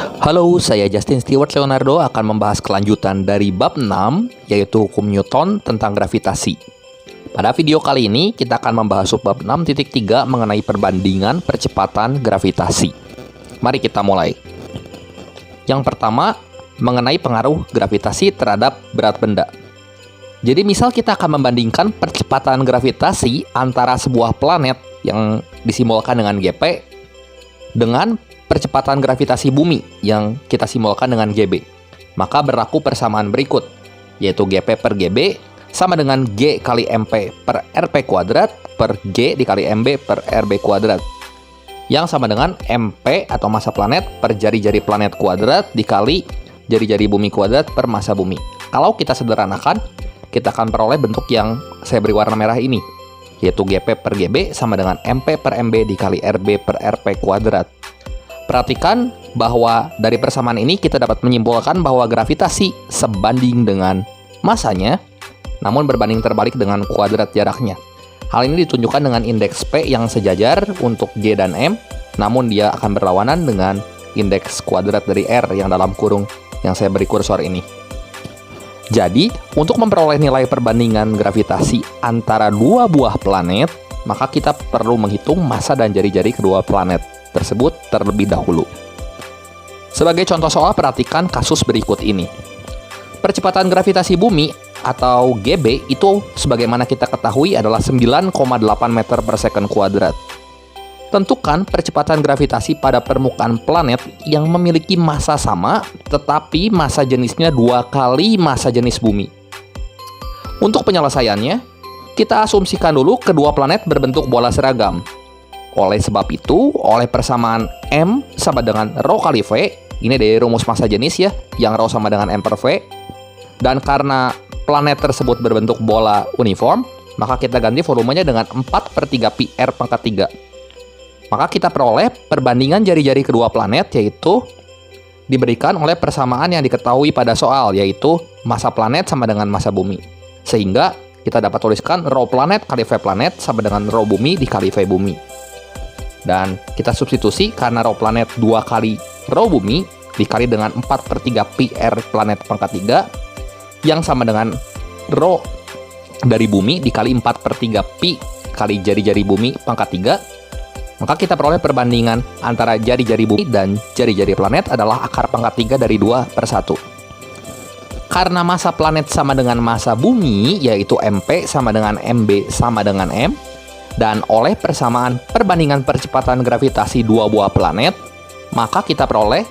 Halo, saya Justin Stewart Leonardo akan membahas kelanjutan dari bab 6, yaitu hukum Newton tentang gravitasi. Pada video kali ini, kita akan membahas subbab 6.3 mengenai perbandingan percepatan gravitasi. Mari kita mulai. Yang pertama, mengenai pengaruh gravitasi terhadap berat benda. Jadi misal kita akan membandingkan percepatan gravitasi antara sebuah planet yang disimbolkan dengan GP dengan percepatan gravitasi bumi yang kita simbolkan dengan GB. Maka berlaku persamaan berikut, yaitu GP per GB sama dengan G kali MP per RP kuadrat per G dikali MB per RB kuadrat. Yang sama dengan MP atau massa planet per jari-jari planet kuadrat dikali jari-jari bumi kuadrat per massa bumi. Kalau kita sederhanakan, kita akan peroleh bentuk yang saya beri warna merah ini, yaitu GP per GB sama dengan MP per MB dikali RB per RP kuadrat. Perhatikan bahwa dari persamaan ini kita dapat menyimpulkan bahwa gravitasi sebanding dengan masanya, namun berbanding terbalik dengan kuadrat jaraknya. Hal ini ditunjukkan dengan indeks P yang sejajar untuk G dan M, namun dia akan berlawanan dengan indeks kuadrat dari R yang dalam kurung yang saya beri kursor ini. Jadi, untuk memperoleh nilai perbandingan gravitasi antara dua buah planet, maka kita perlu menghitung massa dan jari-jari kedua planet tersebut terlebih dahulu. Sebagai contoh soal, perhatikan kasus berikut ini. Percepatan gravitasi bumi atau GB itu sebagaimana kita ketahui adalah 9,8 meter per second kuadrat. Tentukan percepatan gravitasi pada permukaan planet yang memiliki massa sama, tetapi massa jenisnya 2 kali massa jenis bumi. Untuk penyelesaiannya, kita asumsikan dulu kedua planet berbentuk bola seragam. Oleh sebab itu, oleh persamaan M sama dengan rho kali V, ini dari rumus massa jenis ya, yang rho sama dengan M per V, dan karena planet tersebut berbentuk bola uniform, maka kita ganti volumenya dengan 4 per 3 pi R pangkat 3. Maka kita peroleh perbandingan jari-jari kedua planet, yaitu diberikan oleh persamaan yang diketahui pada soal, yaitu massa planet sama dengan massa bumi. Sehingga kita dapat tuliskan rho planet kali V planet sama dengan rho bumi dikali V bumi. Dan kita substitusi karena rho planet 2 kali rho bumi dikali dengan 4 per 3 pi R planet pangkat 3 yang sama dengan rho dari bumi dikali 4 per 3 pi kali jari-jari bumi pangkat 3. Maka kita peroleh perbandingan antara jari-jari bumi dan jari-jari planet adalah akar pangkat 3 dari 2 per 1. Karena massa planet sama dengan massa bumi, yaitu MP sama dengan MB sama dengan M, dan oleh persamaan perbandingan percepatan gravitasi dua buah planet, maka kita peroleh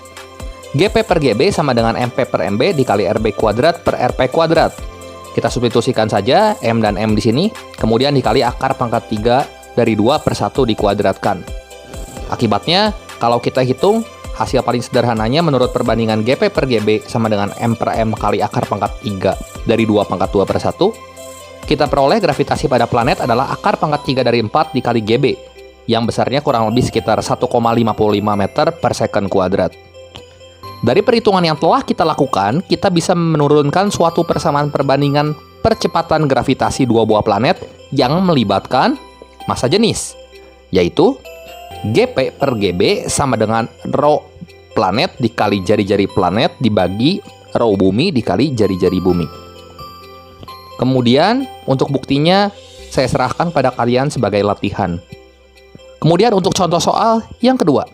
GP per GB sama dengan MP per MB dikali RB kuadrat per RP kuadrat. Kita substitusikan saja M dan M di sini, kemudian dikali akar pangkat 3 dari 2 per 1 dikuadratkan. Akibatnya, kalau kita hitung, hasil paling sederhananya menurut perbandingan GP per GB sama dengan M per M kali akar pangkat 3 dari 2 pangkat 2 per 1, kita peroleh gravitasi pada planet adalah akar pangkat 3 dari 4 dikali GB, yang besarnya kurang lebih sekitar 1,55 meter per second kuadrat. Dari perhitungan yang telah kita lakukan, kita bisa menurunkan suatu persamaan perbandingan percepatan gravitasi dua buah planet yang melibatkan massa jenis, yaitu GP per GB sama dengan rho planet dikali jari-jari planet dibagi rho bumi dikali jari-jari bumi. Kemudian, untuk buktinya, saya serahkan pada kalian sebagai latihan. Kemudian, untuk contoh soal yang kedua.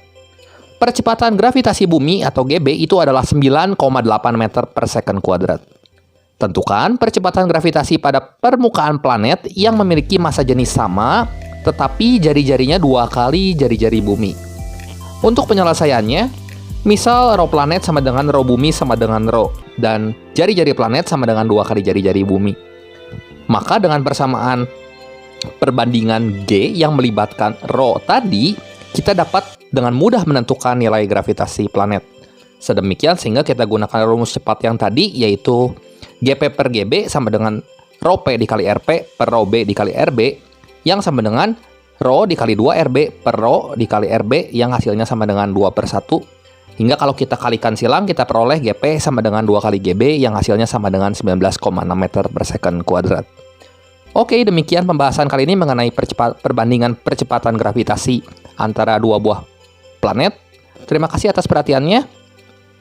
Percepatan gravitasi bumi atau GB itu adalah 9,8 meter per second kuadrat. Tentukan percepatan gravitasi pada permukaan planet yang memiliki massa jenis sama, tetapi jari-jarinya 2 kali jari-jari bumi. Untuk penyelesaiannya, misal rho planet sama dengan rho bumi sama dengan rho, dan jari-jari planet sama dengan 2 kali jari-jari bumi. Maka dengan persamaan perbandingan G yang melibatkan rho tadi, kita dapat dengan mudah menentukan nilai gravitasi planet. Sedemikian sehingga kita gunakan rumus cepat yang tadi, yaitu GP per GB sama dengan rho P dikali RP per rho B dikali RB, yang sama dengan rho dikali 2 RB per rho dikali RB, yang hasilnya sama dengan 2 per 1. Hingga kalau kita kalikan silang, kita peroleh GP sama dengan 2 kali GB yang hasilnya sama dengan 19,6 meter per second kuadrat. Oke, demikian pembahasan kali ini mengenai perbandingan percepatan gravitasi antara dua buah planet. Terima kasih atas perhatiannya.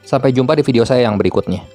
Sampai jumpa di video saya yang berikutnya.